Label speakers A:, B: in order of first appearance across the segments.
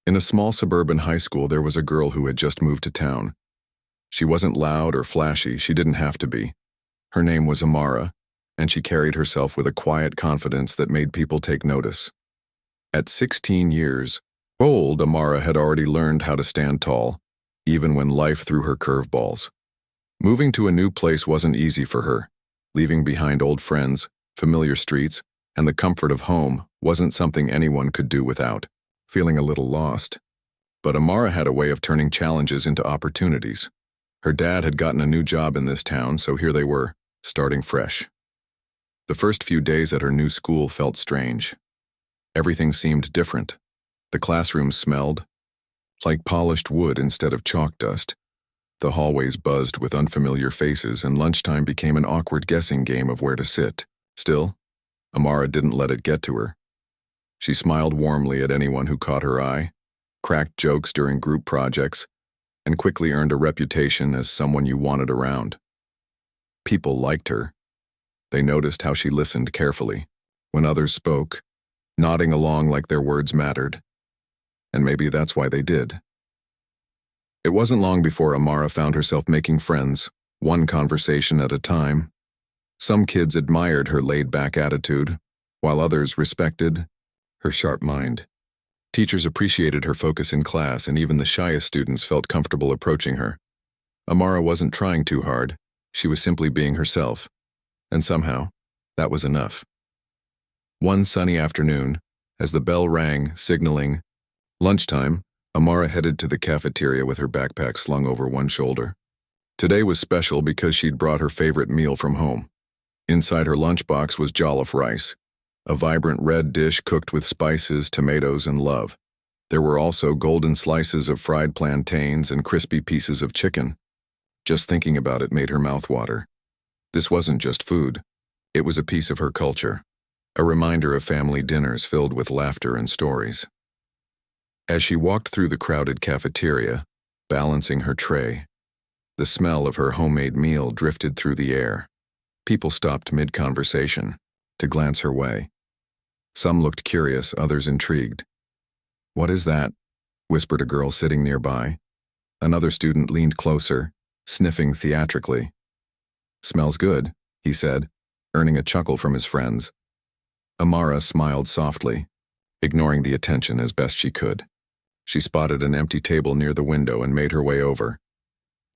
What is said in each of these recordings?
A: In a small suburban high school, there was a girl who had just moved to town. She wasn't loud or flashy, she didn't have to be. Her name was Amara, and she carried herself with a quiet confidence that made people take notice. At 16 years old, Amara had already learned how to stand tall, even when life threw her curveballs. Moving to a new place wasn't easy for her. Leaving behind old friends, familiar streets, and the comfort of home wasn't something anyone could do without. Feeling a little lost. But Amara had a way of turning challenges into opportunities. Her dad had gotten a new job in this town, so here they were, starting fresh. The first few days at her new school felt strange. Everything seemed different. The classrooms smelled like polished wood instead of chalk dust. The hallways buzzed with unfamiliar faces, and lunchtime became an awkward guessing game of where to sit. Still, Amara didn't let it get to her. She smiled warmly at anyone who caught her eye, cracked jokes during group projects, and quickly earned a reputation as someone you wanted around. People liked her. They noticed how she listened carefully when others spoke, nodding along like their words mattered. And maybe that's why they did. It wasn't long before Amara found herself making friends, one conversation at a time. Some kids admired her laid-back attitude, while others respected her sharp mind. Teachers appreciated her focus in class, and even the shyest students felt comfortable approaching her. Amara wasn't trying too hard. She was simply being herself. And somehow, that was enough. One sunny afternoon, as the bell rang, signaling lunchtime, Amara headed to the cafeteria with her backpack slung over one shoulder. Today was special because she'd brought her favorite meal from home. Inside her lunchbox was jollof rice, a vibrant red dish cooked with spices, tomatoes, and love. There were also golden slices of fried plantains and crispy pieces of chicken. Just thinking about it made her mouth water. This wasn't just food. It was a piece of her culture, a reminder of family dinners filled with laughter and stories. As she walked through the crowded cafeteria, balancing her tray, the smell of her homemade meal drifted through the air. People stopped mid-conversation to glance her way. Some looked curious, others intrigued. "What is that?" whispered a girl sitting nearby. Another student leaned closer, sniffing theatrically. "Smells good," he said, earning a chuckle from his friends. Amara smiled softly, ignoring the attention as best she could. She spotted an empty table near the window and made her way over.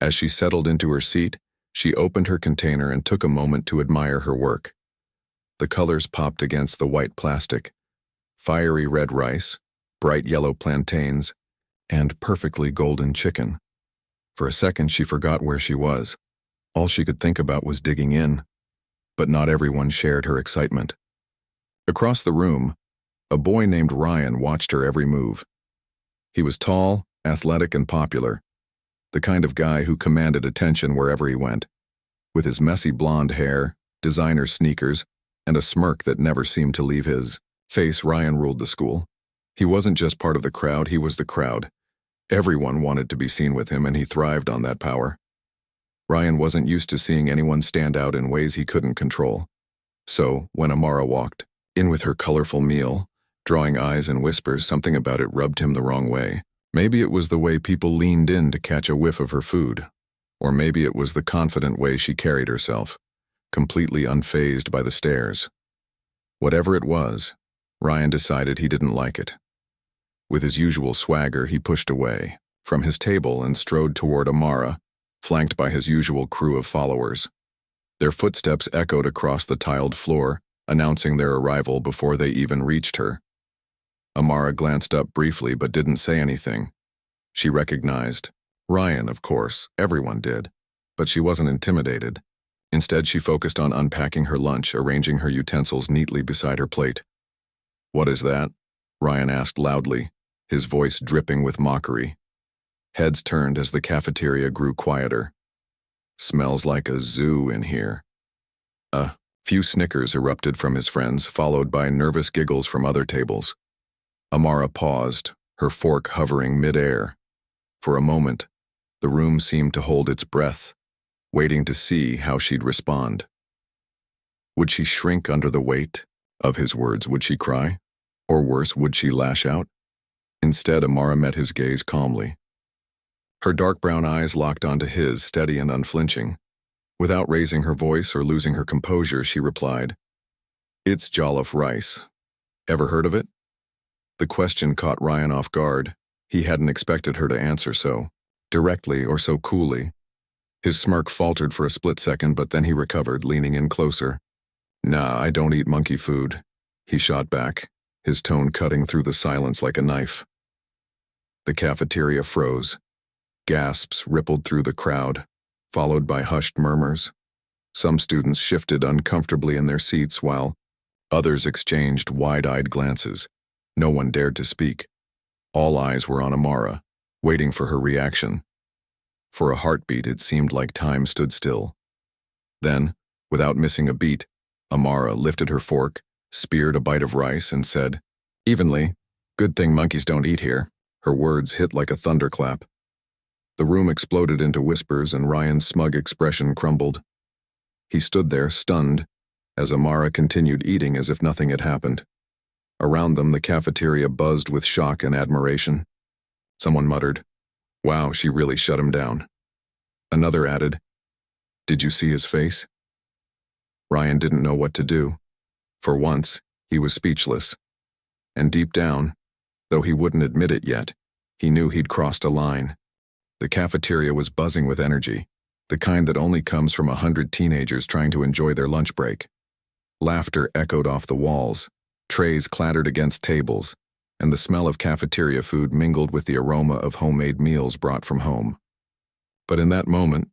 A: As she settled into her seat, she opened her container and took a moment to admire her work. The colors popped against the white plastic: fiery red rice, bright yellow plantains, and perfectly golden chicken. For a second, she forgot where she was. All she could think about was digging in. But not everyone shared her excitement. Across the room, a boy named Ryan watched her every move. He was tall, athletic, and popular, the kind of guy who commanded attention wherever he went. With his messy blonde hair, designer sneakers, and a smirk that never seemed to leave his face, Ryan ruled the school. He wasn't just part of the crowd, he was the crowd. Everyone wanted to be seen with him, and he thrived on that power. Ryan wasn't used to seeing anyone stand out in ways he couldn't control. So, when Amara walked in with her colorful meal, drawing eyes and whispers, something about it rubbed him the wrong way. Maybe it was the way people leaned in to catch a whiff of her food. Or maybe it was the confident way she carried herself, completely unfazed by the stares. Whatever it was, Ryan decided he didn't like it. With his usual swagger, he pushed away from his table and strode toward Amara, flanked by his usual crew of followers. Their footsteps echoed across the tiled floor, announcing their arrival before they even reached her. Amara glanced up briefly but didn't say anything. She recognized Ryan, of course, everyone did, but she wasn't intimidated. Instead, she focused on unpacking her lunch, arranging her utensils neatly beside her plate. "What is that?" Ryan asked loudly, his voice dripping with mockery. Heads turned as the cafeteria grew quieter. "Smells like a zoo in here." A few snickers erupted from his friends, followed by nervous giggles from other tables. Amara paused, her fork hovering mid-air. For a moment, the room seemed to hold its breath, waiting to see how she'd respond. Would she shrink under the weight of his words? Would she cry? Or worse, would she lash out? Instead, Amara met his gaze calmly. Her dark brown eyes locked onto his, steady and unflinching. Without raising her voice or losing her composure, she replied, "It's jollof rice. Ever heard of it?" The question caught Ryan off guard. He hadn't expected her to answer so directly or so coolly. His smirk faltered for a split second, but then he recovered, leaning in closer. "Nah, I don't eat monkey food," he shot back, his tone cutting through the silence like a knife. The cafeteria froze. Gasps rippled through the crowd, followed by hushed murmurs. Some students shifted uncomfortably in their seats while others exchanged wide-eyed glances. No one dared to speak. All eyes were on Amara, waiting for her reaction. For a heartbeat, it seemed like time stood still. Then, without missing a beat, Amara lifted her fork, speared a bite of rice, and said, "Evenly, good thing monkeys don't eat here." Her words hit like a thunderclap. The room exploded into whispers, and Ryan's smug expression crumbled. He stood there, stunned, as Amara continued eating as if nothing had happened. Around them, the cafeteria buzzed with shock and admiration. Someone muttered, "Wow, she really shut him down." Another added, "Did you see his face?" Ryan didn't know what to do. For once, he was speechless. And deep down, though he wouldn't admit it yet, he knew he'd crossed a line. The cafeteria was buzzing with energy, the kind that only comes from 100 teenagers trying to enjoy their lunch break. Laughter echoed off the walls, trays clattered against tables, and the smell of cafeteria food mingled with the aroma of homemade meals brought from home. But in that moment,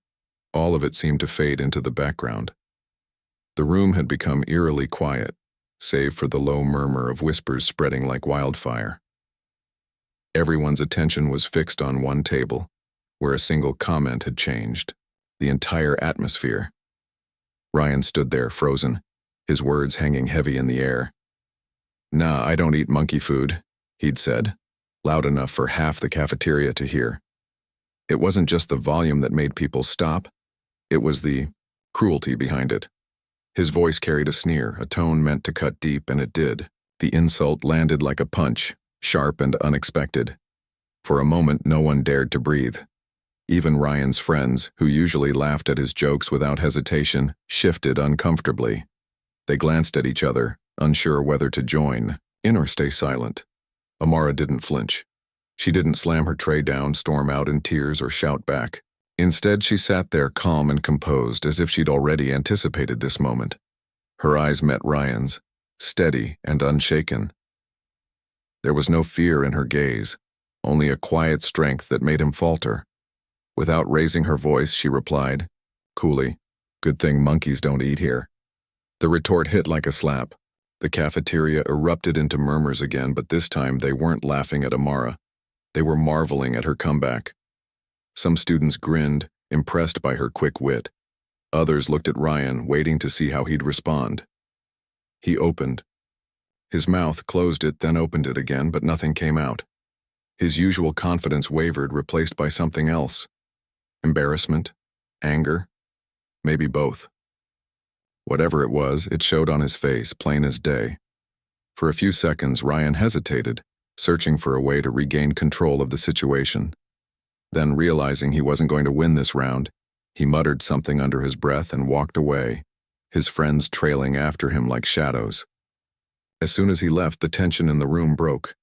A: all of it seemed to fade into the background. The room had become eerily quiet, save for the low murmur of whispers spreading like wildfire. Everyone's attention was fixed on one table, where a single comment had changed the entire atmosphere. Ryan stood there, frozen, his words hanging heavy in the air. "Nah, I don't eat monkey food," he'd said, loud enough for half the cafeteria to hear. It wasn't just the volume that made people stop, it was the cruelty behind it. His voice carried a sneer, a tone meant to cut deep, and it did. The insult landed like a punch, sharp and unexpected. For a moment, no one dared to breathe. Even Ryan's friends, who usually laughed at his jokes without hesitation, shifted uncomfortably. They glanced at each other, unsure whether to join in or stay silent. Amara didn't flinch. She didn't slam her tray down, storm out in tears, or shout back. Instead, she sat there calm and composed, as if she'd already anticipated this moment. Her eyes met Ryan's, steady and unshaken. There was no fear in her gaze, only a quiet strength that made him falter. Without raising her voice, she replied, coolly, "Good thing monkeys don't eat here." The retort hit like a slap. The cafeteria erupted into murmurs again, but this time they weren't laughing at Amara. They were marveling at her comeback. Some students grinned, impressed by her quick wit. Others looked at Ryan, waiting to see how he'd respond. He opened. His mouth closed it, then opened it again, but nothing came out. His usual confidence wavered, replaced by something else. Embarrassment? Anger? Maybe both. Whatever it was, it showed on his face, plain as day. For a few seconds, Ryan hesitated, searching for a way to regain control of the situation. Then, realizing he wasn't going to win this round, he muttered something under his breath and walked away, his friends trailing after him like shadows. As soon as he left, the tension in the room broke.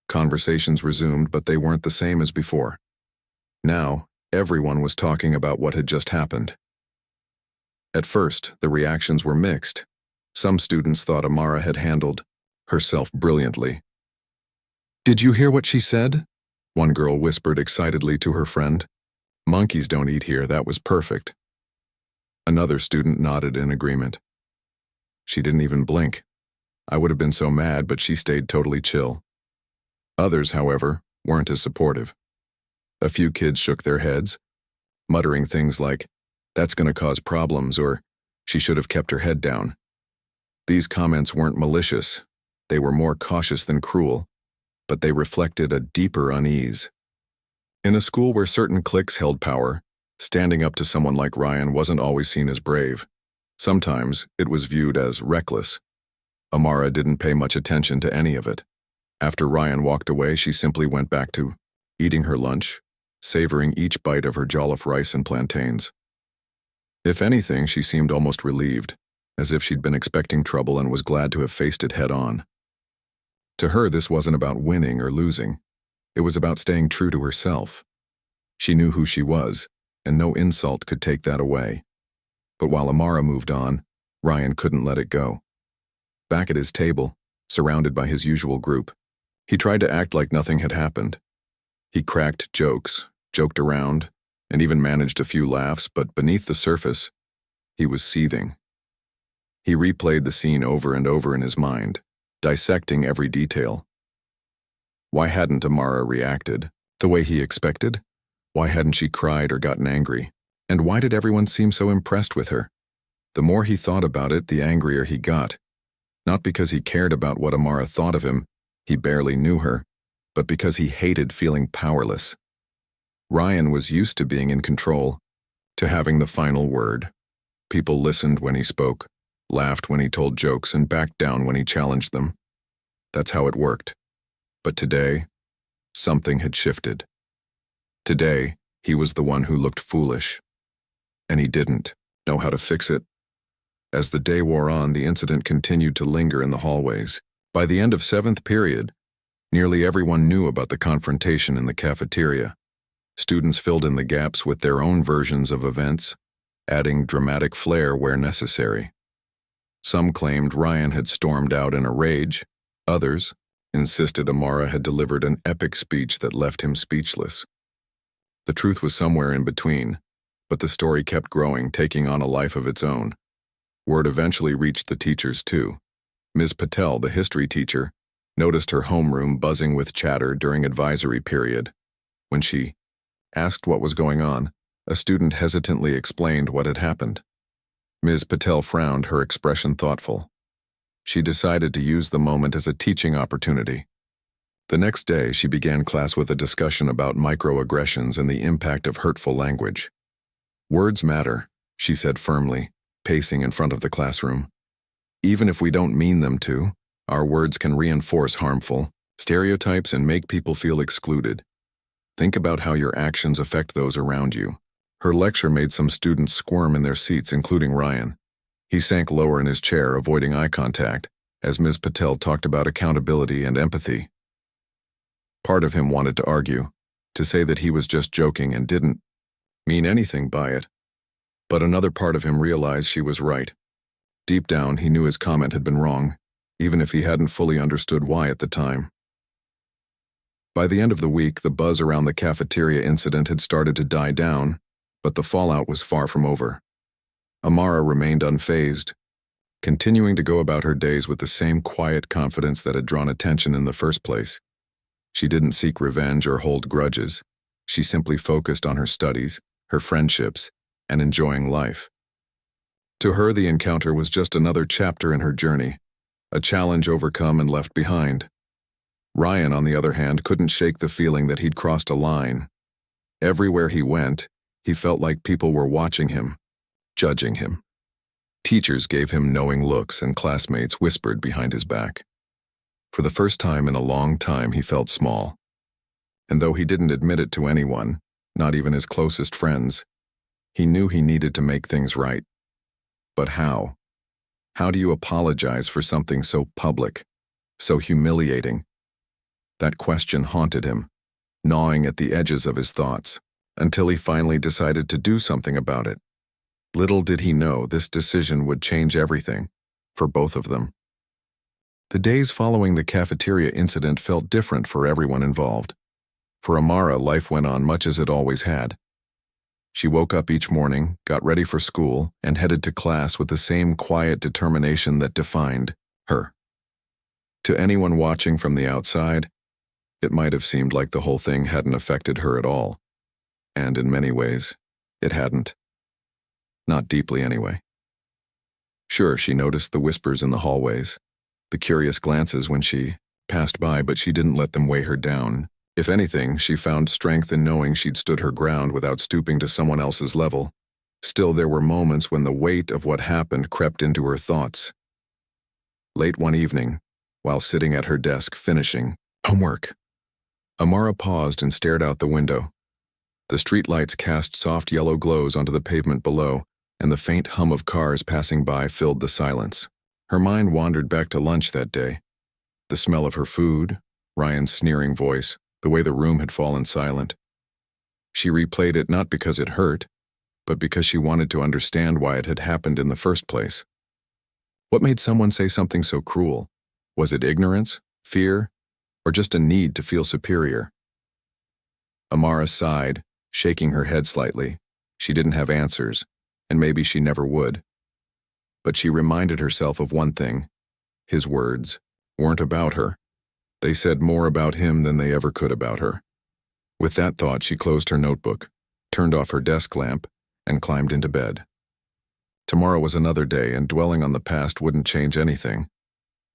A: Conversations resumed, but they weren't the same as before. Now, everyone was talking about what had just happened. At first, the reactions were mixed. Some students thought Amara had handled herself brilliantly. "Did you hear what she said?" one girl whispered excitedly to her friend. "Monkeys don't eat here, that was perfect." Another student nodded in agreement. "She didn't even blink. I would have been so mad, but she stayed totally chill." Others, however, weren't as supportive. A few kids shook their heads, muttering things like, "That's going to cause problems," or "She should have kept her head down." These comments weren't malicious. They were more cautious than cruel, but they reflected a deeper unease. In a school where certain cliques held power, standing up to someone like Ryan wasn't always seen as brave. Sometimes it was viewed as reckless. Amara didn't pay much attention to any of it. After Ryan walked away, she simply went back to eating her lunch, savoring each bite of her jollof rice and plantains. If anything, she seemed almost relieved, as if she'd been expecting trouble and was glad to have faced it head on. To her, this wasn't about winning or losing. It was about staying true to herself. She knew who she was, and no insult could take that away. But while Amara moved on, Ryan couldn't let it go. Back at his table, surrounded by his usual group, he tried to act like nothing had happened. He cracked jokes, joked around, and even managed a few laughs, but beneath the surface, he was seething. He replayed the scene over and over in his mind, dissecting every detail. Why hadn't Amara reacted the way he expected? Why hadn't she cried or gotten angry? And why did everyone seem so impressed with her? The more he thought about it, the angrier he got. Not because he cared about what Amara thought of him, he barely knew her, but because he hated feeling powerless. Ryan was used to being in control, to having the final word. People listened when he spoke, laughed when he told jokes, and backed down when he challenged them. That's how it worked. But today, something had shifted. Today, he was the one who looked foolish. And he didn't know how to fix it. As the day wore on, the incident continued to linger in the hallways. By the end of 7th period, nearly everyone knew about the confrontation in the cafeteria. Students filled in the gaps with their own versions of events, adding dramatic flair where necessary. Some claimed Ryan had stormed out in a rage. Others insisted Amara had delivered an epic speech that left him speechless. The truth was somewhere in between, but the story kept growing, taking on a life of its own. Word eventually reached the teachers too. Ms. Patel, the history teacher, noticed her homeroom buzzing with chatter during advisory period. When she asked what was going on, a student hesitantly explained what had happened. Ms. Patel frowned, her expression thoughtful. She decided to use the moment as a teaching opportunity. The next day, she began class with a discussion about microaggressions and the impact of hurtful language. Words matter, she said firmly, pacing in front of the classroom. Even if we don't mean them to, our words can reinforce harmful stereotypes and make people feel excluded. Think about how your actions affect those around you. Her lecture made some students squirm in their seats, including Ryan. He sank lower in his chair, avoiding eye contact, as Ms. Patel talked about accountability and empathy. Part of him wanted to argue, to say that he was just joking and didn't mean anything by it. But another part of him realized she was right. Deep down, he knew his comment had been wrong, even if he hadn't fully understood why at the time. By the end of the week, the buzz around the cafeteria incident had started to die down, but the fallout was far from over. Amara remained unfazed, continuing to go about her days with the same quiet confidence that had drawn attention in the first place. She didn't seek revenge or hold grudges. She simply focused on her studies, her friendships, and enjoying life. To her, the encounter was just another chapter in her journey, a challenge overcome and left behind. Ryan, on the other hand, couldn't shake the feeling that he'd crossed a line. Everywhere he went, he felt like people were watching him, judging him. Teachers gave him knowing looks and classmates whispered behind his back. For the first time in a long time, he felt small. And though he didn't admit it to anyone, not even his closest friends, he knew he needed to make things right. But how? How do you apologize for something so public, so humiliating? That question haunted him, gnawing at the edges of his thoughts, until he finally decided to do something about it. Little did he know this decision would change everything, for both of them. The days following the cafeteria incident felt different for everyone involved. For Amara, life went on much as it always had. She woke up each morning, got ready for school, and headed to class with the same quiet determination that defined her. To anyone watching from the outside, it might have seemed like the whole thing hadn't affected her at all. And in many ways, it hadn't. Not deeply anyway. Sure, she noticed the whispers in the hallways, the curious glances when she passed by, but she didn't let them weigh her down. If anything, she found strength in knowing she'd stood her ground without stooping to someone else's level. Still, there were moments when the weight of what happened crept into her thoughts. Late one evening, while sitting at her desk finishing, Homework. Amara paused and stared out the window. The streetlights cast soft yellow glows onto the pavement below, and the faint hum of cars passing by filled the silence. Her mind wandered back to lunch that day. The smell of her food, Ryan's sneering voice, the way the room had fallen silent. She replayed it not because it hurt, but because she wanted to understand why it had happened in the first place. What made someone say something so cruel? Was it ignorance, fear, or just a need to feel superior? Amara sighed, shaking her head slightly. She didn't have answers, and maybe she never would. But she reminded herself of one thing. His words weren't about her. They said more about him than they ever could about her. With that thought, she closed her notebook, turned off her desk lamp, and climbed into bed. Tomorrow was another day, and dwelling on the past wouldn't change anything.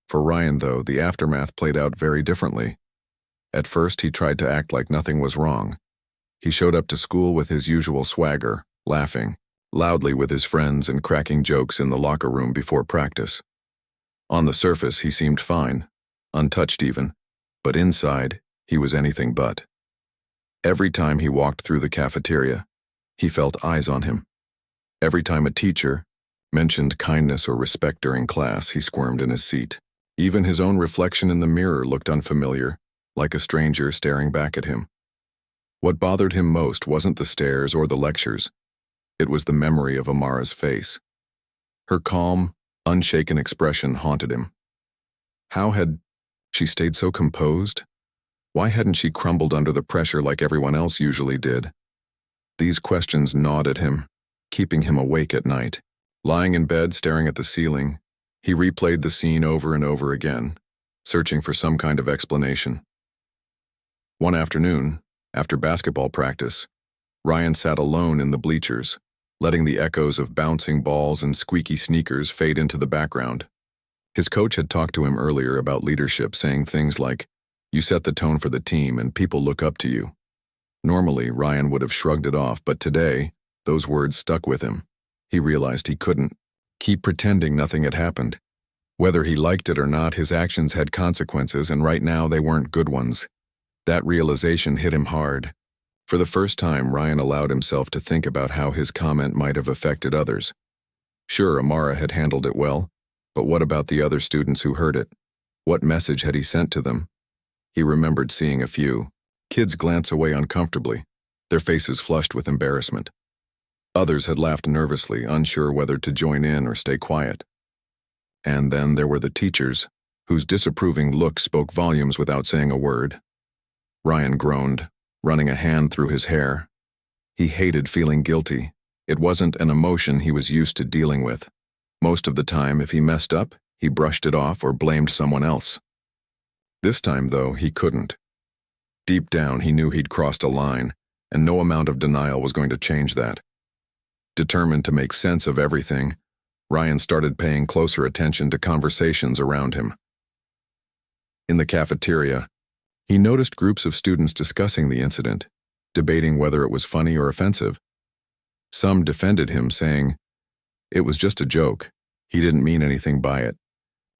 A: For Ryan, though, the aftermath played out very differently. At first, he tried to act like nothing was wrong. He showed up to school with his usual swagger, laughing loudly with his friends and cracking jokes in the locker room before practice. On the surface, he seemed fine, untouched even, but inside, he was anything but. Every time he walked through the cafeteria, he felt eyes on him. Every time a teacher mentioned kindness or respect during class, he squirmed in his seat. Even his own reflection in the mirror looked unfamiliar, like a stranger staring back at him. What bothered him most wasn't the stares or the lectures. It was the memory of Amara's face. Her calm, unshaken expression haunted him. How had she stayed so composed? Why hadn't she crumbled under the pressure like everyone else usually did? These questions gnawed at him, keeping him awake at night. Lying in bed, staring at the ceiling, he replayed the scene over and over again, searching for some kind of explanation. One afternoon, after basketball practice, Ryan sat alone in the bleachers, letting the echoes of bouncing balls and squeaky sneakers fade into the background. His coach had talked to him earlier about leadership, saying things like, "You set the tone for the team and people look up to you." Normally, Ryan would have shrugged it off, but today, those words stuck with him. He realized he couldn't keep pretending nothing had happened. Whether he liked it or not, his actions had consequences, and right now they weren't good ones. That realization hit him hard. For the first time, Ryan allowed himself to think about how his comment might have affected others. Sure, Amara had handled it well, but what about the other students who heard it? What message had he sent to them? He remembered seeing a few kids glance away uncomfortably, their faces flushed with embarrassment. Others had laughed nervously, unsure whether to join in or stay quiet. And then there were the teachers, whose disapproving look spoke volumes without saying a word. Ryan groaned, running a hand through his hair. He hated feeling guilty. It wasn't an emotion he was used to dealing with. Most of the time, if he messed up, he brushed it off or blamed someone else. This time, though, he couldn't. Deep down, he knew he'd crossed a line, and no amount of denial was going to change that. Determined to make sense of everything, Ryan started paying closer attention to conversations around him. In the cafeteria, he noticed groups of students discussing the incident, debating whether it was funny or offensive. Some defended him, saying, "It was just a joke. He didn't mean anything by it."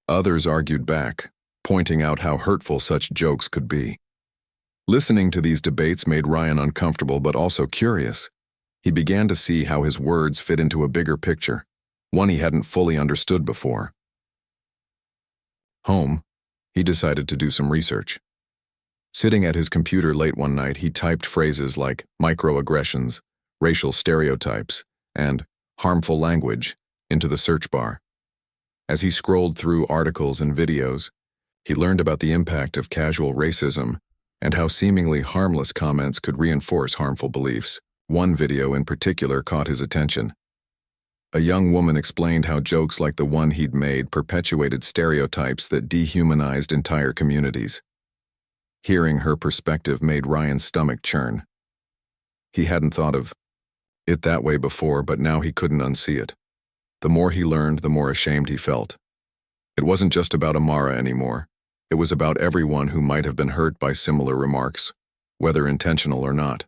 A: Others argued back, pointing out how hurtful such jokes could be. Listening to these debates made Ryan uncomfortable but also curious. He began to see how his words fit into a bigger picture, one he hadn't fully understood before. Home, he decided to do some research. Sitting at his computer late one night, he typed phrases like microaggressions, racial stereotypes, and harmful language into the search bar. As he scrolled through articles and videos, he learned about the impact of casual racism and how seemingly harmless comments could reinforce harmful beliefs. One video in particular caught his attention. A young woman explained how jokes like the one he'd made perpetuated stereotypes that dehumanized entire communities. Hearing her perspective made Ryan's stomach churn. He hadn't thought of it that way before, but now he couldn't unsee it. The more he learned, the more ashamed he felt. It wasn't just about Amara anymore. It was about everyone who might have been hurt by similar remarks, whether intentional or not.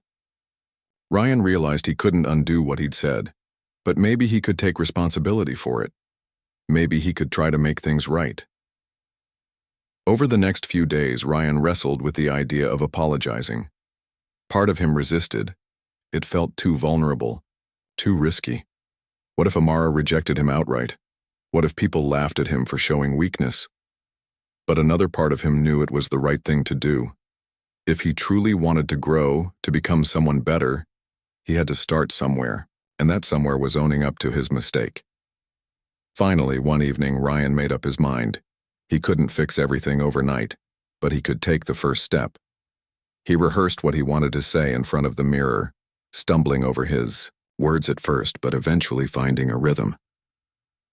A: Ryan realized he couldn't undo what he'd said, but maybe he could take responsibility for it. Maybe he could try to make things right. Over the next few days, Ryan wrestled with the idea of apologizing. Part of him resisted. It felt too vulnerable, too risky. What if Amara rejected him outright? What if people laughed at him for showing weakness? But another part of him knew it was the right thing to do. If he truly wanted to grow, to become someone better, he had to start somewhere, and that somewhere was owning up to his mistake. Finally, one evening, Ryan made up his mind. He couldn't fix everything overnight, but he could take the first step. He rehearsed what he wanted to say in front of the mirror, stumbling over his words at first, but eventually finding a rhythm.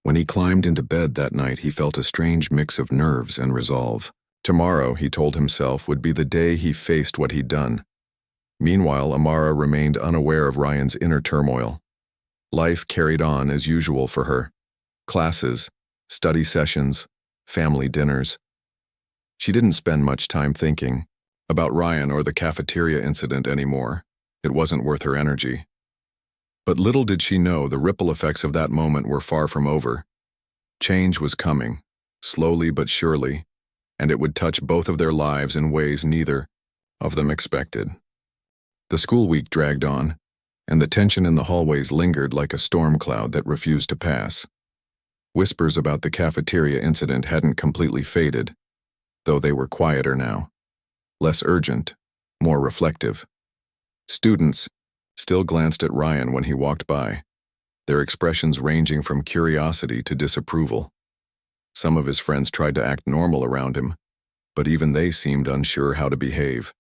A: When he climbed into bed that night, he felt a strange mix of nerves and resolve. Tomorrow, he told himself, would be the day he faced what he'd done. Meanwhile, Amara remained unaware of Ryan's inner turmoil. Life carried on as usual for her. Classes, study sessions, family dinners. She didn't spend much time thinking about Ryan or the cafeteria incident anymore. It wasn't worth her energy. But little did she know the ripple effects of that moment were far from over. Change was coming, slowly but surely, and it would touch both of their lives in ways neither of them expected. The school week dragged on, and the tension in the hallways lingered like a storm cloud that refused to pass. Whispers about the cafeteria incident hadn't completely faded, though they were quieter now. Less urgent, more reflective. Students still glanced at Ryan when he walked by, their expressions ranging from curiosity to disapproval. Some of his friends tried to act normal around him, but even they seemed unsure how to behave.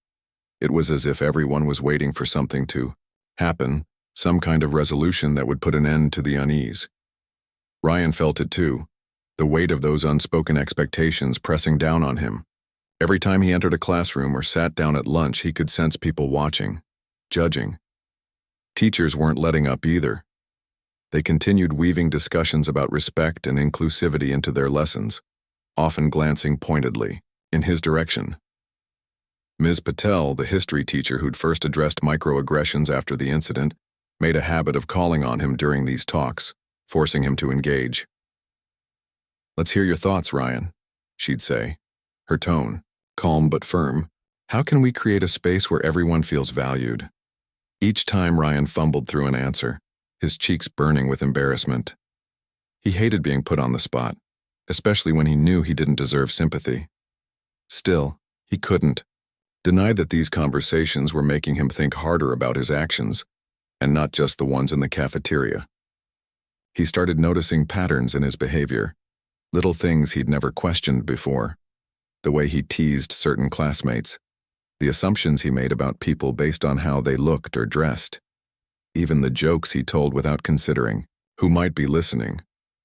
A: It was as if everyone was waiting for something to happen, some kind of resolution that would put an end to the unease. Ryan felt it too, the weight of those unspoken expectations pressing down on him. Every time he entered a classroom or sat down at lunch, he could sense people watching, judging. Teachers weren't letting up either. They continued weaving discussions about respect and inclusivity into their lessons, often glancing pointedly in his direction. Ms. Patel, the history teacher who'd first addressed microaggressions after the incident, made a habit of calling on him during these talks, forcing him to engage. "Let's hear your thoughts, Ryan," she'd say, her tone, calm but firm. "How can we create a space where everyone feels valued?" Each time Ryan fumbled through an answer, his cheeks burning with embarrassment. He hated being put on the spot, especially when he knew he didn't deserve sympathy. Still, he couldn't deny that these conversations were making him think harder about his actions, and not just the ones in the cafeteria. He started noticing patterns in his behavior, little things he'd never questioned before. The way he teased certain classmates, the assumptions he made about people based on how they looked or dressed, even the jokes he told without considering who might be listening.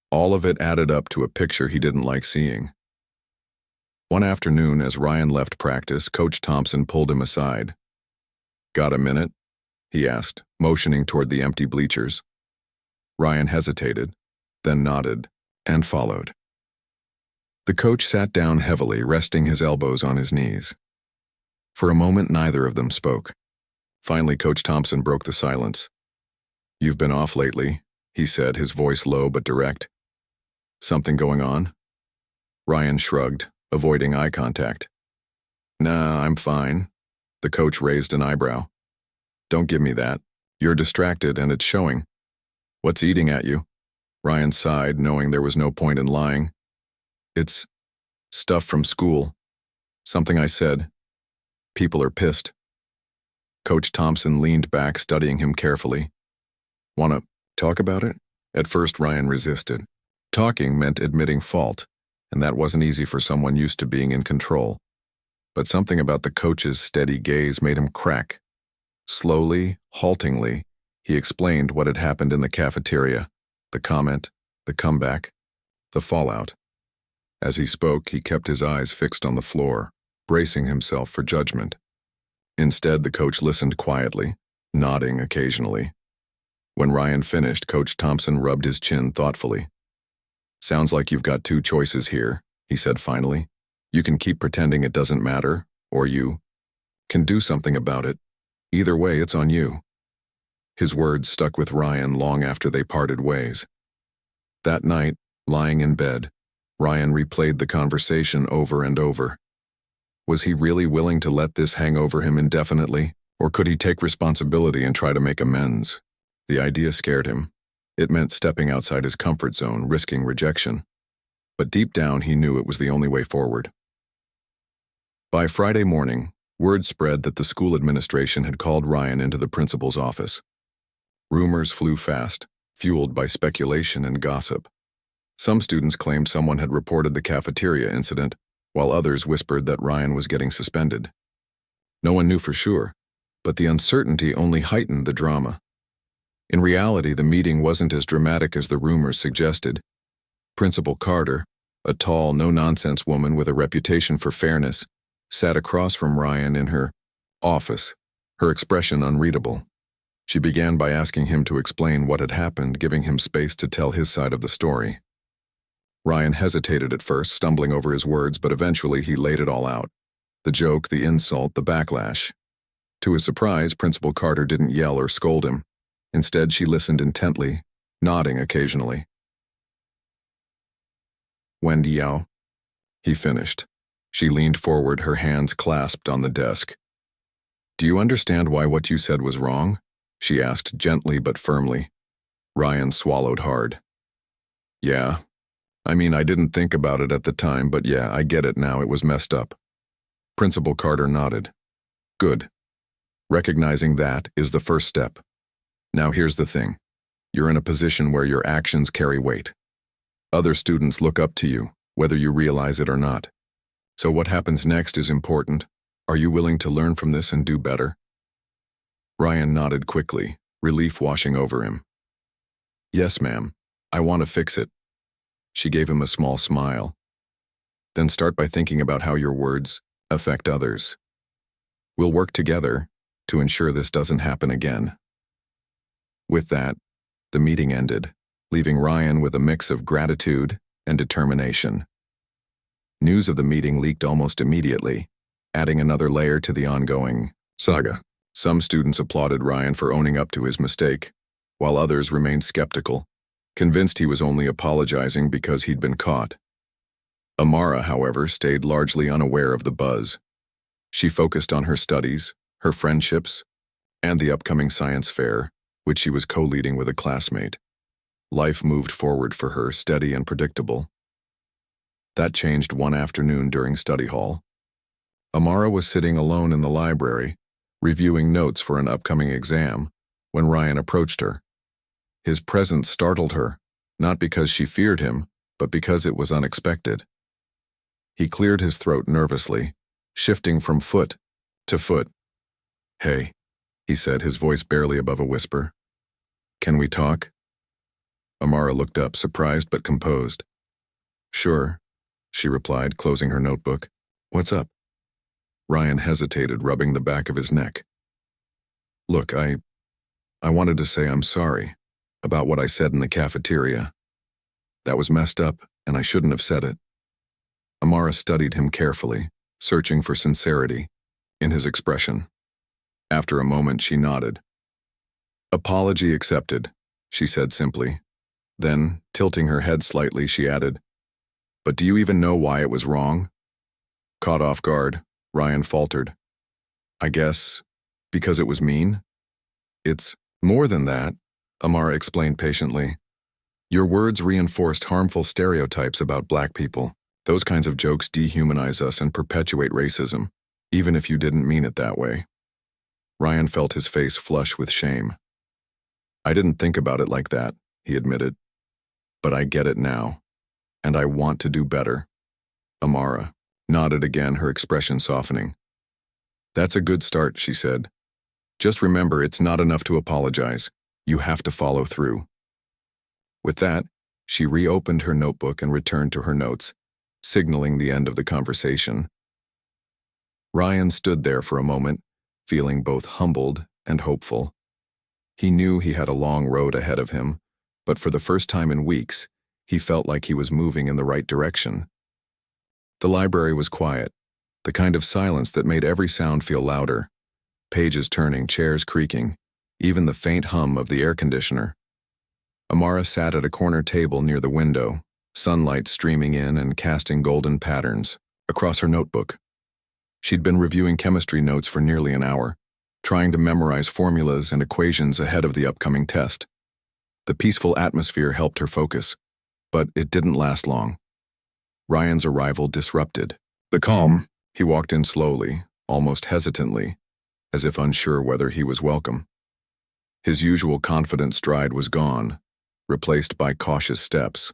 A: All of it added up to a picture he didn't like seeing. One afternoon, as Ryan left practice, Coach Thompson pulled him aside. "Got a minute?" he asked, motioning toward the empty bleachers. Ryan hesitated, then nodded, and followed. The coach sat down heavily, resting his elbows on his knees. For a moment, neither of them spoke. Finally, Coach Thompson broke the silence. "You've been off lately," he said, his voice low but direct. "Something going on?" Ryan shrugged, avoiding eye contact. "Nah, I'm fine." The coach raised an eyebrow. "Don't give me that. You're distracted and it's showing. What's eating at you?" Ryan sighed, knowing there was no point in lying. "It's stuff from school. Something I said. People are pissed." Coach Thompson leaned back, studying him carefully. "Wanna talk about it?" At first, Ryan resisted. Talking meant admitting fault, and that wasn't easy for someone used to being in control. But something about the coach's steady gaze made him crack. Slowly, haltingly, he explained what had happened in the cafeteria, the comment, the comeback, the fallout. As he spoke, he kept his eyes fixed on the floor, bracing himself for judgment. Instead, the coach listened quietly, nodding occasionally. When Ryan finished, Coach Thompson rubbed his chin thoughtfully. "Sounds like you've got two choices here," he said finally. "You can keep pretending it doesn't matter, or you can do something about it. Either way, it's on you." His words stuck with Ryan long after they parted ways. That night, lying in bed, Ryan replayed the conversation over and over. Was he really willing to let this hang over him indefinitely, or could he take responsibility and try to make amends? The idea scared him. It meant stepping outside his comfort zone, risking rejection. But deep down, he knew it was the only way forward. By Friday morning, word spread that the school administration had called Ryan into the principal's office. Rumors flew fast, fueled by speculation and gossip. Some students claimed someone had reported the cafeteria incident, while others whispered that Ryan was getting suspended. No one knew for sure, but the uncertainty only heightened the drama. In reality, the meeting wasn't as dramatic as the rumors suggested. Principal Carter, a tall, no-nonsense woman with a reputation for fairness, sat across from Ryan in her office, her expression unreadable. She began by asking him to explain what had happened, giving him space to tell his side of the story. Ryan hesitated at first, stumbling over his words, but eventually he laid it all out. The joke, the insult, the backlash. To his surprise, Principal Carter didn't yell or scold him. Instead, she listened intently, nodding occasionally. Wendy Yao, he finished. She leaned forward, her hands clasped on the desk. Do you understand why what you said was wrong? She asked gently but firmly. Ryan swallowed hard. Yeah. I mean, I didn't think about it at the time, but yeah, I get it now. It was messed up. Principal Carter nodded. Good. Recognizing that is the first step. Now here's the thing. You're in a position where your actions carry weight. Other students look up to you, whether you realize it or not. So what happens next is important. Are you willing to learn from this and do better? Ryan nodded quickly, relief washing over him. Yes, ma'am. I want to fix it. She gave him a small smile. Then start by thinking about how your words affect others. We'll work together to ensure this doesn't happen again. With that, the meeting ended, leaving Ryan with a mix of gratitude and determination. News of the meeting leaked almost immediately, adding another layer to the ongoing saga. Some students applauded Ryan for owning up to his mistake, while others remained skeptical, convinced he was only apologizing because he'd been caught. Amara, however, stayed largely unaware of the buzz. She focused on her studies, her friendships, and the upcoming science fair, which she was co-leading with a classmate. Life moved forward for her, steady and predictable. That changed one afternoon during study hall. Amara was sitting alone in the library, reviewing notes for an upcoming exam, when Ryan approached her. His presence startled her, not because she feared him, but because it was unexpected. He cleared his throat nervously, shifting from foot to foot. Hey, he said, his voice barely above a whisper. Can we talk? Amara looked up, surprised but composed. Sure, she replied, closing her notebook. What's up? Ryan hesitated, rubbing the back of his neck. Look, I wanted to say I'm sorry about what I said in the cafeteria. That was messed up, and I shouldn't have said it. Amara studied him carefully, searching for sincerity in his expression. After a moment, she nodded. Apology accepted, she said simply. Then, tilting her head slightly, she added, But do you even know why it was wrong? Caught off guard, Ryan faltered. I guess, because it was mean? It's more than that, Amara explained patiently. Your words reinforced harmful stereotypes about black people. Those kinds of jokes dehumanize us and perpetuate racism, even if you didn't mean it that way. Ryan felt his face flush with shame. I didn't think about it like that, he admitted. But I get it now, and I want to do better. Amara nodded again, her expression softening. That's a good start, she said. Just remember, it's not enough to apologize. You have to follow through. With that, she reopened her notebook and returned to her notes, signaling the end of the conversation. Ryan stood there for a moment, feeling both humbled and hopeful. He knew he had a long road ahead of him, but for the first time in weeks, he felt like he was moving in the right direction. The library was quiet, the kind of silence that made every sound feel louder. Pages turning, chairs creaking, even the faint hum of the air conditioner. Amara sat at a corner table near the window, sunlight streaming in and casting golden patterns across her notebook. She'd been reviewing chemistry notes for nearly an hour, trying to memorize formulas and equations ahead of the upcoming test. The peaceful atmosphere helped her focus, but it didn't last long. Ryan's arrival disrupted the calm. He walked in slowly, almost hesitantly, as if unsure whether he was welcome. His usual confident stride was gone, replaced by cautious steps.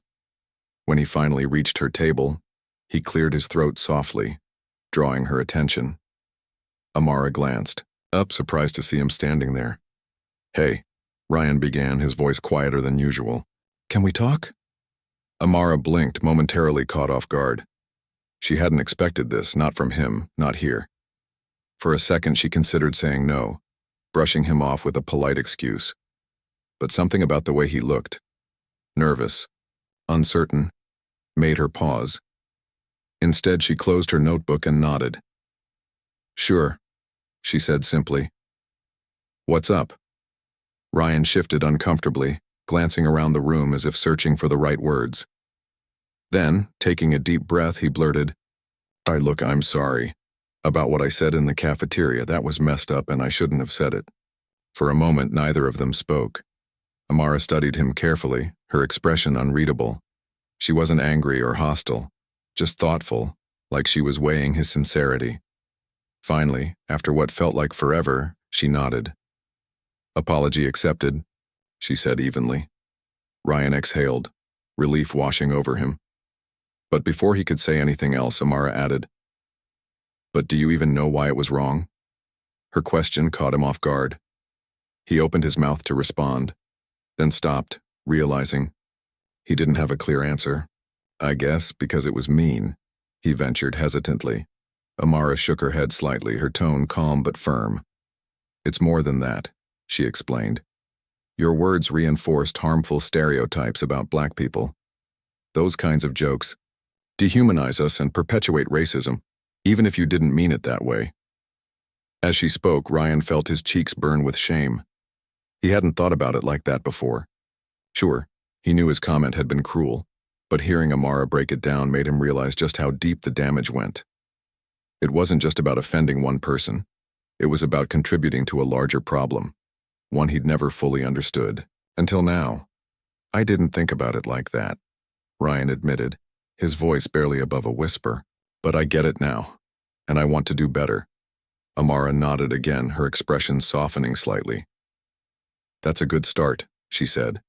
A: When he finally reached her table, he cleared his throat softly, drawing her attention. Amara glanced up, surprised to see him standing there. "Hey," Ryan began, his voice quieter than usual. "Can we talk?" Amara blinked, momentarily caught off guard. She hadn't expected this, not from him, not here. For a second she considered saying no, brushing him off with a polite excuse. But something about the way he looked, nervous, uncertain, made her pause. Instead, she closed her notebook and nodded. "Sure," she said simply. "What's up?" Ryan shifted uncomfortably, glancing around the room as if searching for the right words. Then, taking a deep breath, he blurted, Look, I'm sorry about what I said in the cafeteria. That was messed up and I shouldn't have said it." For a moment, neither of them spoke. Amara studied him carefully, her expression unreadable. She wasn't angry or hostile, just thoughtful, like she was weighing his sincerity. Finally, after what felt like forever, she nodded. "Apology accepted," she said evenly. Ryan exhaled, relief washing over him. But before he could say anything else, Amara added, "But do you even know why it was wrong?" Her question caught him off guard. He opened his mouth to respond, then stopped, realizing he didn't have a clear answer. "I guess because it was mean," he ventured hesitantly. Amara shook her head slightly, her tone calm but firm. "It's more than that," she explained. "Your words reinforced harmful stereotypes about black people. Those kinds of jokes dehumanize us and perpetuate racism, even if you didn't mean it that way." As she spoke, Ryan felt his cheeks burn with shame. He hadn't thought about it like that before. Sure, he knew his comment had been cruel, but hearing Amara break it down made him realize just how deep the damage went. It wasn't just about offending one person. It was about contributing to a larger problem, one he'd never fully understood, until now. "I didn't think about it like that," Ryan admitted, his voice barely above a whisper. "But I get it now, and I want to do better." Amara nodded again, her expression softening slightly. "That's a good start," she said.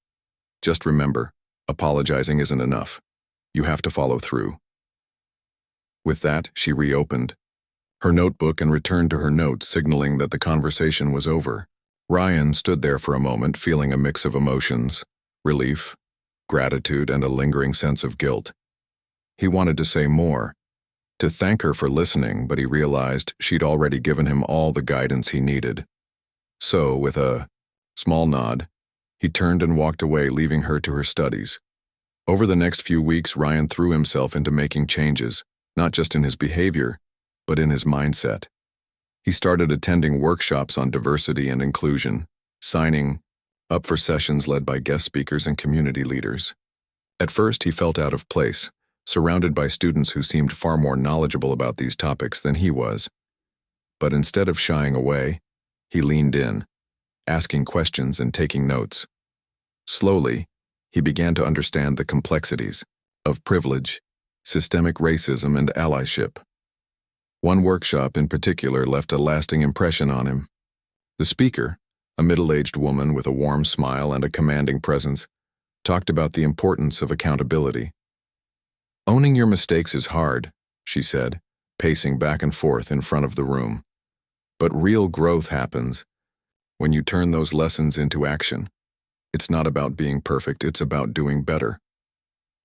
A: "Just remember, apologizing isn't enough. You have to follow through." With that, she reopened her notebook and returned to her notes, signaling that the conversation was over. Ryan stood there for a moment, feeling a mix of emotions, relief, gratitude, and a lingering sense of guilt. He wanted to say more, to thank her for listening, but he realized she'd already given him all the guidance he needed. So, with a small nod, he turned and walked away, leaving her to her studies. Over the next few weeks, Ryan threw himself into making changes, not just in his behavior, but in his mindset. He started attending workshops on diversity and inclusion, signing up for sessions led by guest speakers and community leaders. At first, he felt out of place, surrounded by students who seemed far more knowledgeable about these topics than he was. But instead of shying away, he leaned in, asking questions and taking notes. Slowly, he began to understand the complexities of privilege, systemic racism, and allyship. One workshop in particular left a lasting impression on him. The speaker, a middle-aged woman with a warm smile and a commanding presence, talked about the importance of accountability. "Owning your mistakes is hard," she said, pacing back and forth in front of the room. "But real growth happens when you turn those lessons into action. It's not about being perfect, it's about doing better."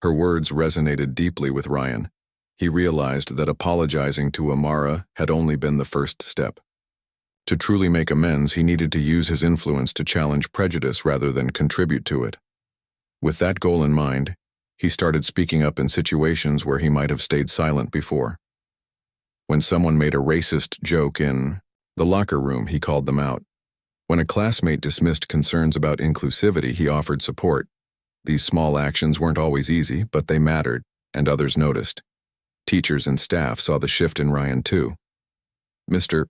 A: Her words resonated deeply with Ryan. He realized that apologizing to Amara had only been the first step. To truly make amends, he needed to use his influence to challenge prejudice rather than contribute to it. With that goal in mind, he started speaking up in situations where he might have stayed silent before. When someone made a racist joke in the locker room, he called them out. When a classmate dismissed concerns about inclusivity, he offered support. These small actions weren't always easy, but they mattered, and others noticed. Teachers and staff saw the shift in Ryan too. Mr.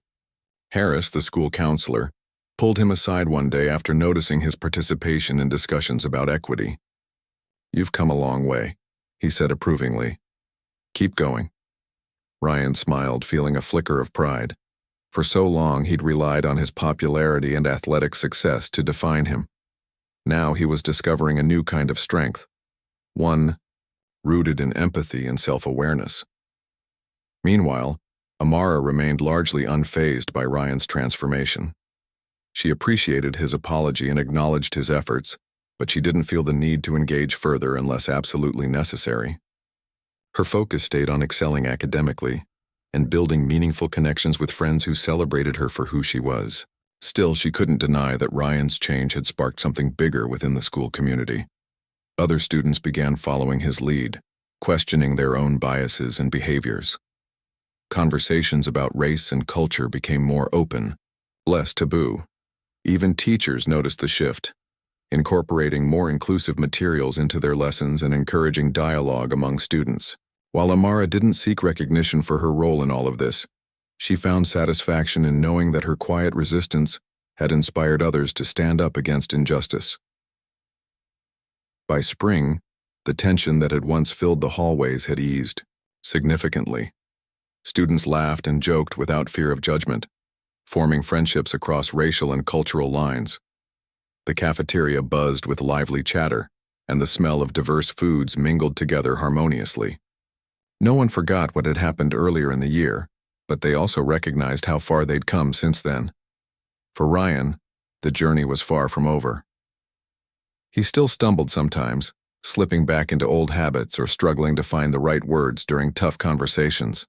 A: Harris, the school counselor, pulled him aside one day after noticing his participation in discussions about equity. "You've come a long way," he said approvingly. "Keep going." Ryan smiled, feeling a flicker of pride. For so long, he'd relied on his popularity and athletic success to define him. Now he was discovering a new kind of strength, one rooted in empathy and self-awareness. Meanwhile, Amara remained largely unfazed by Ryan's transformation. She appreciated his apology and acknowledged his efforts, but she didn't feel the need to engage further unless absolutely necessary. Her focus stayed on excelling academically and building meaningful connections with friends who celebrated her for who she was. Still, she couldn't deny that Ryan's change had sparked something bigger within the school community. Other students began following his lead, questioning their own biases and behaviors. Conversations about race and culture became more open, less taboo. Even teachers noticed the shift, incorporating more inclusive materials into their lessons and encouraging dialogue among students. While Amara didn't seek recognition for her role in all of this, she found satisfaction in knowing that her quiet resistance had inspired others to stand up against injustice. By spring, the tension that had once filled the hallways had eased significantly. Students laughed and joked without fear of judgment, forming friendships across racial and cultural lines. The cafeteria buzzed with lively chatter, and the smell of diverse foods mingled together harmoniously. No one forgot what had happened earlier in the year, but they also recognized how far they'd come since then. For Ryan, the journey was far from over. He still stumbled sometimes, slipping back into old habits or struggling to find the right words during tough conversations.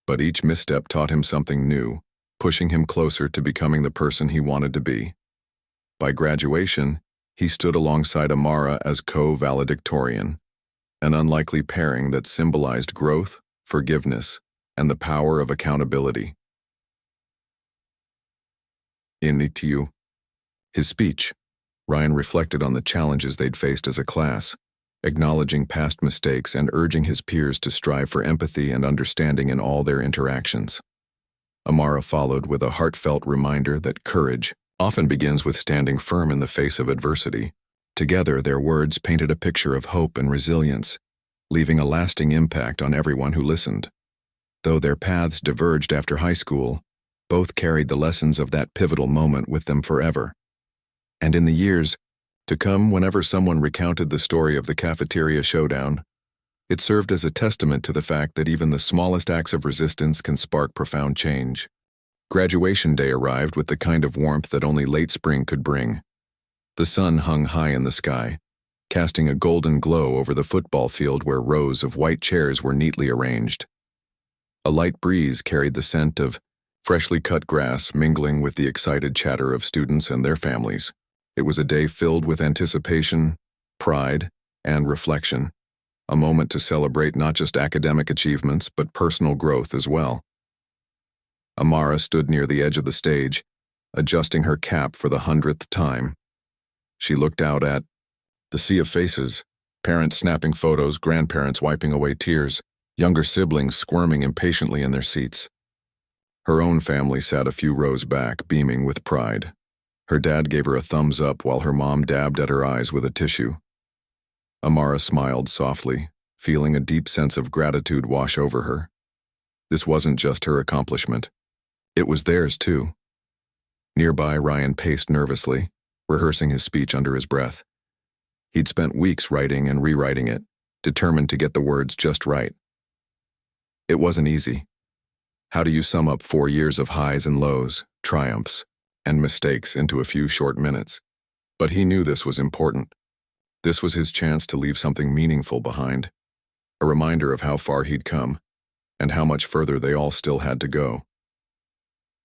A: But each misstep taught him something new, pushing him closer to becoming the person he wanted to be. By graduation, he stood alongside Amara as co-valedictorian, an unlikely pairing that symbolized growth, forgiveness, and the power of accountability. In ITU, his speech, Ryan reflected on the challenges they'd faced as a class, acknowledging past mistakes and urging his peers to strive for empathy and understanding in all their interactions. Amara followed with a heartfelt reminder that courage often begins with standing firm in the face of adversity. Together, their words painted a picture of hope and resilience, leaving a lasting impact on everyone who listened. Though their paths diverged after high school, both carried the lessons of that pivotal moment with them forever. And in the years to come, whenever someone recounted the story of the cafeteria showdown, it served as a testament to the fact that even the smallest acts of resistance can spark profound change. Graduation day arrived with the kind of warmth that only late spring could bring. The sun hung high in the sky, casting a golden glow over the football field where rows of white chairs were neatly arranged. A light breeze carried the scent of freshly cut grass mingling with the excited chatter of students and their families. It was a day filled with anticipation, pride, and reflection, a moment to celebrate not just academic achievements but personal growth as well. Amara stood near the edge of the stage, adjusting her cap for the 100th time. She looked out at the sea of faces, parents snapping photos, grandparents wiping away tears, younger siblings squirming impatiently in their seats. Her own family sat a few rows back, beaming with pride. Her dad gave her a thumbs up while her mom dabbed at her eyes with a tissue. Amara smiled softly, feeling a deep sense of gratitude wash over her. This wasn't just her accomplishment. It was theirs too. Nearby, Ryan paced nervously, rehearsing his speech under his breath. He'd spent weeks writing and rewriting it, determined to get the words just right. It wasn't easy. How do you sum up 4 years of highs and lows, triumphs, and mistakes into a few short minutes? But he knew this was important. This was his chance to leave something meaningful behind, a reminder of how far he'd come, and how much further they all still had to go.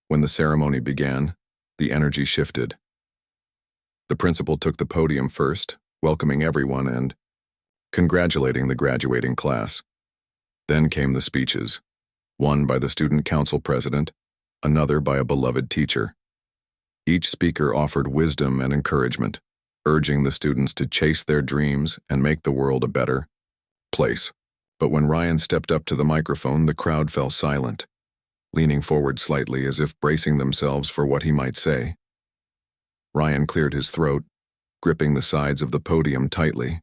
A: When the ceremony began, the energy shifted. The principal took the podium first, welcoming everyone and congratulating the graduating class. Then came the speeches, one by the student council president, another by a beloved teacher. Each speaker offered wisdom and encouragement, urging the students to chase their dreams and make the world a better place. But when Ryan stepped up to the microphone, the crowd fell silent. leaning forward slightly as if bracing themselves for what he might say. Ryan cleared his throat, gripping the sides of the podium tightly.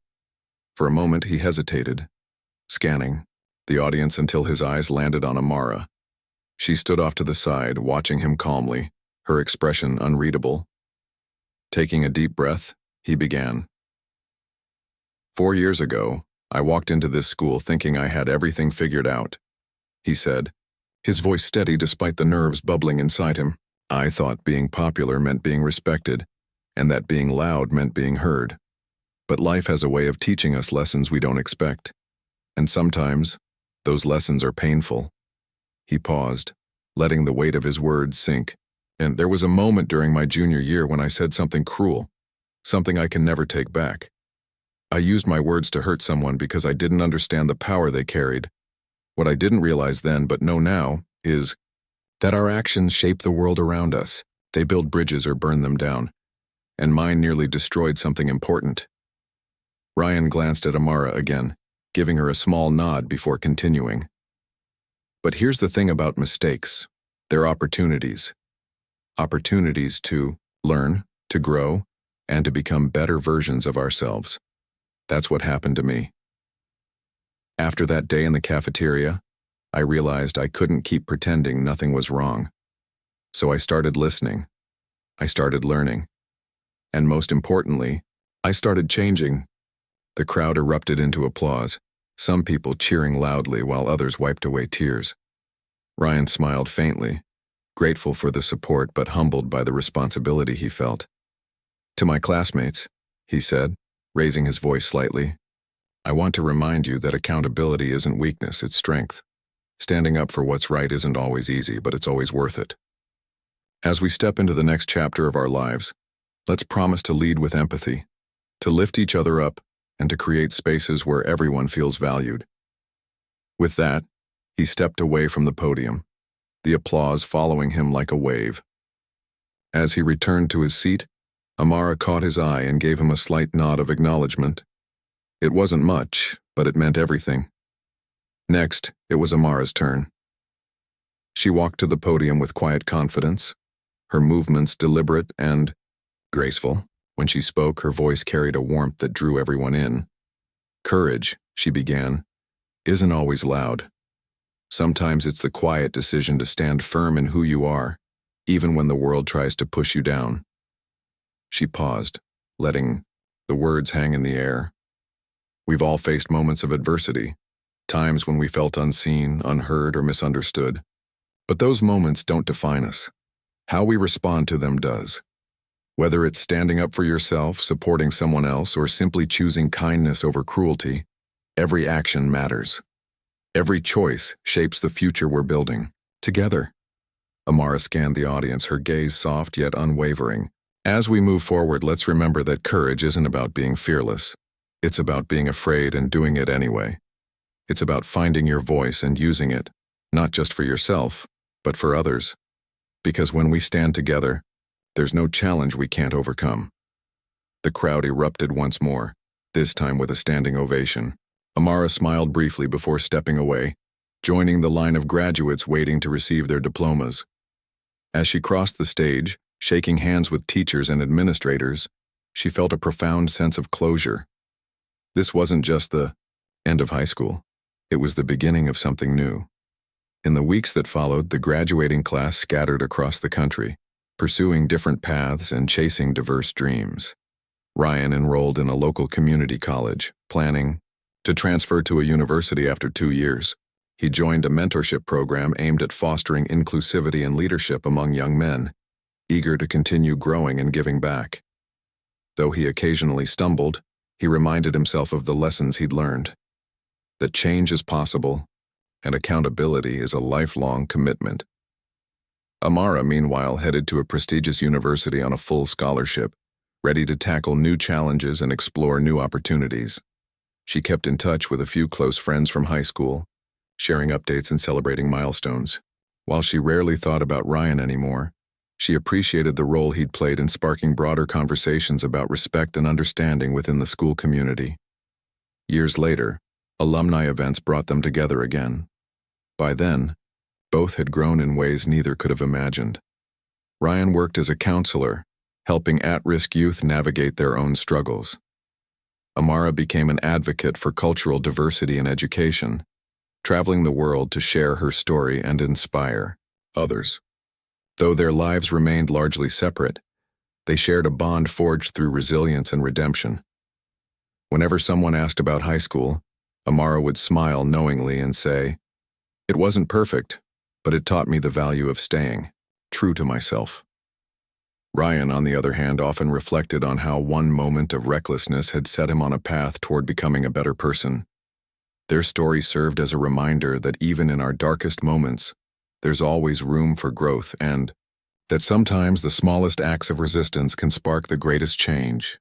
A: For a moment he hesitated, scanning the audience until his eyes landed on Amara. She stood off to the side, watching him calmly, her expression unreadable. Taking a deep breath, he began. 4 years ago, I walked into this school thinking I had everything figured out, he said, his voice steady despite the nerves bubbling inside him. I thought being popular meant being respected, and that being loud meant being heard. But life has a way of teaching us lessons we don't expect, and sometimes those lessons are painful. He paused, letting the weight of his words sink. And there was a moment during my junior year when I said something cruel, something I can never take back. I used my words to hurt someone because I didn't understand the power they carried. What I didn't realize then but know now is that our actions shape the world around us. They build bridges or burn them down. And mine nearly destroyed something important. Ryan glanced at Amara again, giving her a small nod before continuing. But here's the thing about mistakes. They're opportunities. Opportunities to learn, to grow, and to become better versions of ourselves. That's what happened to me. After that day in the cafeteria, I realized I couldn't keep pretending nothing was wrong. So I started listening. I started learning. And most importantly, I started changing. The crowd erupted into applause, some people cheering loudly while others wiped away tears. Ryan smiled faintly, grateful for the support but humbled by the responsibility he felt. To my classmates, he said, raising his voice slightly, I want to remind you that accountability isn't weakness, it's strength. Standing up for what's right isn't always easy, but it's always worth it. As we step into the next chapter of our lives, let's promise to lead with empathy, to lift each other up, and to create spaces where everyone feels valued. With that, he stepped away from the podium, the applause following him like a wave. As he returned to his seat, Amara caught his eye and gave him a slight nod of acknowledgement. It wasn't much, but it meant everything. Next, it was Amara's turn. She walked to the podium with quiet confidence, her movements deliberate and graceful. When she spoke, her voice carried a warmth that drew everyone in. Courage, she began, isn't always loud. Sometimes it's the quiet decision to stand firm in who you are, even when the world tries to push you down. She paused, letting the words hang in the air. We've all faced moments of adversity, times when we felt unseen, unheard, or misunderstood. But those moments don't define us. How we respond to them does. Whether it's standing up for yourself, supporting someone else, or simply choosing kindness over cruelty, every action matters. Every choice shapes the future we're building, together. Amara scanned the audience, her gaze soft yet unwavering. As we move forward, let's remember that courage isn't about being fearless. It's about being afraid and doing it anyway. It's about finding your voice and using it, not just for yourself, but for others. Because when we stand together, there's no challenge we can't overcome. The crowd erupted once more, this time with a standing ovation. Amara smiled briefly before stepping away, joining the line of graduates waiting to receive their diplomas. As she crossed the stage, shaking hands with teachers and administrators, she felt a profound sense of closure. This wasn't just the end of high school. It was the beginning of something new. In the weeks that followed, the graduating class scattered across the country, pursuing different paths and chasing diverse dreams. Ryan enrolled in a local community college, planning to transfer to a university after 2 years. He joined a mentorship program aimed at fostering inclusivity and leadership among young men, eager to continue growing and giving back. Though he occasionally stumbled, he reminded himself of the lessons he'd learned. That change is possible, and accountability is a lifelong commitment. Amara, meanwhile, headed to a prestigious university on a full scholarship, ready to tackle new challenges and explore new opportunities. She kept in touch with a few close friends from high school, sharing updates and celebrating milestones. While she rarely thought about Ryan anymore, she appreciated the role he'd played in sparking broader conversations about respect and understanding within the school community. Years later, alumni events brought them together again. By then, Both had grown in ways neither could have imagined. Ryan worked as a counselor, helping at-risk youth navigate their own struggles. Amara became an advocate for cultural diversity in education, traveling the world to share her story and inspire others. Though their lives remained largely separate, they shared a bond forged through resilience and redemption. Whenever someone asked about high school, Amara would smile knowingly and say, "It wasn't perfect, but it taught me the value of staying true to myself." Ryan, on the other hand, often reflected on how one moment of recklessness had set him on a path toward becoming a better person. Their story served as a reminder that even in our darkest moments, there's always room for growth and that sometimes the smallest acts of resistance can spark the greatest change.